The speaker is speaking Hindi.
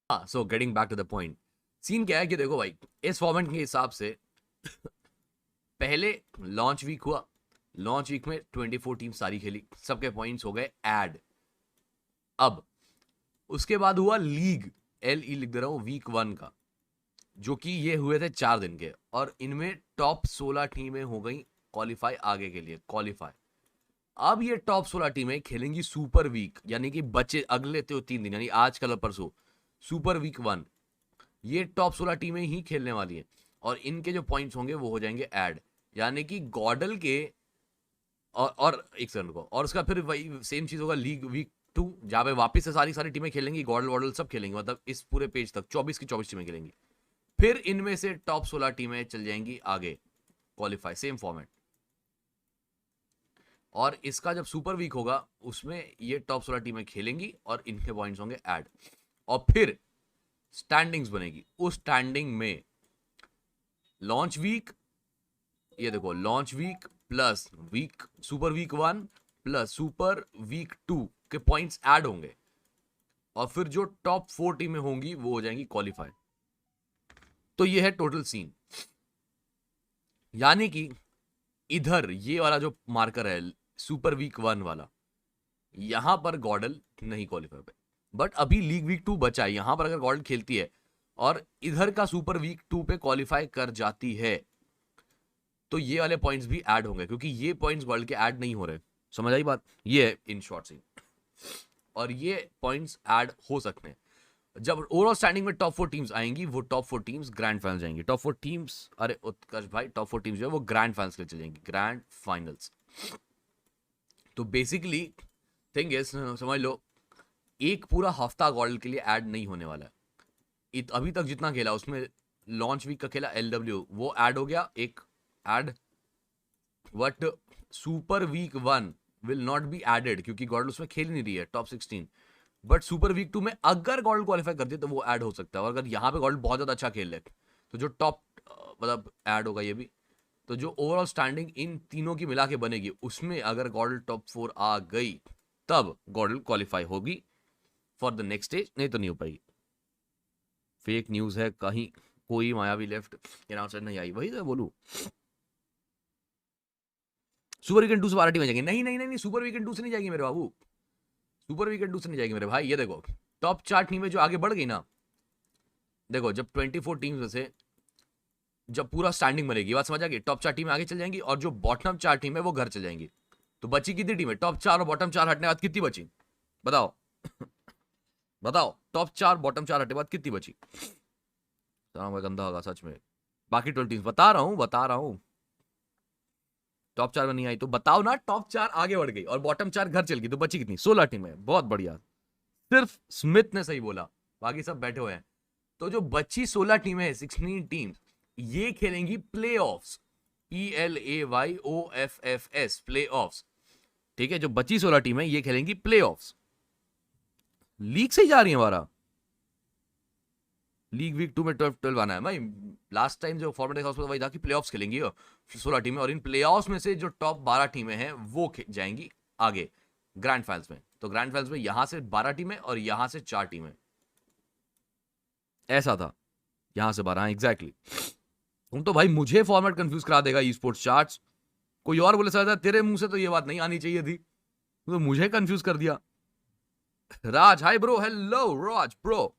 हाँ, so getting back to the point, scene क्या है कि देखो भाई, इस फॉर्मेट के हिसाब से पहले लॉन्च वीक हुआ, लॉन्च वीक में 24 टीम सारी खेली, सबके पॉइंट्स हो गए ऐड। अब उसके बाद हुआ लीग, LE लिख दे रहा हूं, वीक 1 का, जो कि ये हुए थे 4 दिन के, और इनमें टॉप 16 टीमें हो गई क्वालिफाई आगे के लिए, क्वालिफाई। अब ये टॉप 16 टीमें खेलेंगी सुपर वीक, यानी कि बचे अगले 3 दिन, यानी आज कल परसों सुपर वीक 1, ये टॉप 16 टीमें ही खेलने वाली हैं, और इनके जो पॉइंट्स होंगे वो हो जाएंगे ऐड, यानी कि गॉडल के और एक सेकंड को, और उसका फिर वही सेम चीज होगा लीग वीक 2, जहां पे वापस से सारी सारी टीमें खेलेंगी, गॉडल वॉडल सब खेलेंगे, मतलब इस पूरे पेज तक 24 की 24 टीमें खेलेंगी। फिर इनमें से टॉप 16 टीमें चल जाएंगी आगे क्वालिफाई, सेम फॉर्मेट। और इसका जब सुपर वीक होगा उसमें ये टॉप 16 टीमें खेलेंगी और इनके पॉइंट्स होंगे ऐड, और फिर स्टैंडिंग्स बनेगी। उस स्टैंडिंग में लॉन्च वीक, ये देखो launch week plus week super week 1 plus super week 2 के पॉइंट्स ऐड होंगे, और फिर जो टॉप 4 टीमें होंगी वो हो जाएंगी क्वालिफाई। तो ये है टोटल सीन, यानी कि इधर ये वाला जो मार्कर है सुपर वीक 1 वाला, यहां पर गॉडल नहीं क्वालिफाई पे, बट अभी लीग वीक 2 बचा है, यहां पर अगर गॉडल खेलती है और इधर का सुपर वीक 2 पे क्वालिफाई कर जाती है, तो ये वाले पॉइंट्स भी ऐड होंगे, क्योंकि ये पॉइंट्स वर्ल्ड के ऐड नहीं हो रहे। समझ आई बात? ये है इन शॉर्ट सीन, और ये पॉइंट्स ऐड हो सकते हैं जब ओवरऑल स्टैंडिंग में टॉप 4 टीम्स आएंगी। वो टॉप 4 टीम्स ग्रैंड फाइनल जाएंगी, टॉप 4 टीम्स, अरे उत्कर्ष भाई, टॉप 4 टीम्स जो है वो ग्रैंड फाइनल्स के लिए चल जाएंगी, ग्रैंड फाइनल्स। तो बेसिकली थिंग इज, समझ लो एक पूरा हफ्ता गॉल्ड के लिए ऐड नहीं होने वाला है। अभी तक जितना खेला उसमें लॉन्च वीक का खेला LW, वो ऐड हो गया एक add, but super week 1 will not be added, क्योंकि गॉल्ड उसमें खेल नहीं रही है टॉप 16। बट सुपर वीक 2 में अगर गोल्ड क्वालिफाई करती है तो वो ऐड हो सकता है, और अगर यहाँ पे गोल्ड बहुत ज्यादा अच्छा खेल ले तो जो टॉप मतलब ऐड होगा ये भी। तो जो ओवरऑल स्टैंडिंग इन तीनों की मिला के बनेगी, उसमें अगर गोल्ड टॉप 4 आ गई तब गोल्ड क्वालिफाई होगी फॉर द नेक्स्ट स्टेज, नहीं तो नहीं हो पाएगी। फेक न्यूज है कहीं, कोई मायावी लेफ्ट अनाउंसर नहीं आई, वही तो बोलू। सुपर वीकेंड 2 से 12 टीमें जाएंगी, नहीं नहीं नहीं, सुपर वीकेंड 2 से नहीं जाएगी मेरे बाबू, सुपर वीकेंड 2 से नहीं जाएगी मेरे भाई। ये देखो टॉप 4 टीमें जो आगे बढ़ गई ना, देखो जब 24 टीम्स में से जब पूरा स्टैंडिंग बनेगी, बात समझ आ गई, टॉप 4 टीमें आगे चल जाएंगी और जो बॉटम 4 टीम है वो घर चल जाएंगी। तो बची कितनी टीमें? टॉप 4 और बॉटम 4 हटने बाद कितनी बची बताओ? बताओ, टॉप 4 बॉटम 4 हटने बाद कितनी बची? गंदा होगा सच में। बाकी 12 टीम्स बता रहा हूं टॉप 4 में नहीं आई तो बताओ ना, टॉप 4 आगे बढ़ गई और बॉटम 4 घर चल गई, तो बची कितनी? 16 टीमें। बहुत बढ़िया, सिर्फ स्मिथ ने सही बोला, बाकी सब बैठे हुए हैं। तो जो बची 16 टीमें हैं, 16 टीम्स, ये खेलेंगी प्लेऑफ्स, PLAYOFFS, प्लेऑफ्स। ठीक है, जो बची 16 टीमें ये खेलेंगी प्लेऑफ्स। लीग से ही जा रही है हमारा, लीग वीक 2 में 12 आना है भाई। लास्ट टाइम जो फॉर्मेट देखा उसमें वही था कि प्लेऑफ्स खेलेंगी 16 टीमें, और इन प्लेऑफ्स में से जो टॉप 12 टीमें हैं वो जाएंगी आगे ग्रैंड फाइनल्स में। तो ग्रैंड फाइनल्स में यहां से 12 टीमें और यहां से 4 टीमें, ऐसा था, यहां से 12। एग्जैक्टली। तुम तो भाई मुझे फॉर्मेट कंफ्यूज करा देगा ई स्पोर्ट्स चार्ट्स, कोई और बोले सकता, तेरे मुंह से तो ये बात नहीं आनी चाहिए थी, तो मुझे कंफ्यूज कर दिया। राज, हाय ब्रो, हेलो राज ब्रो।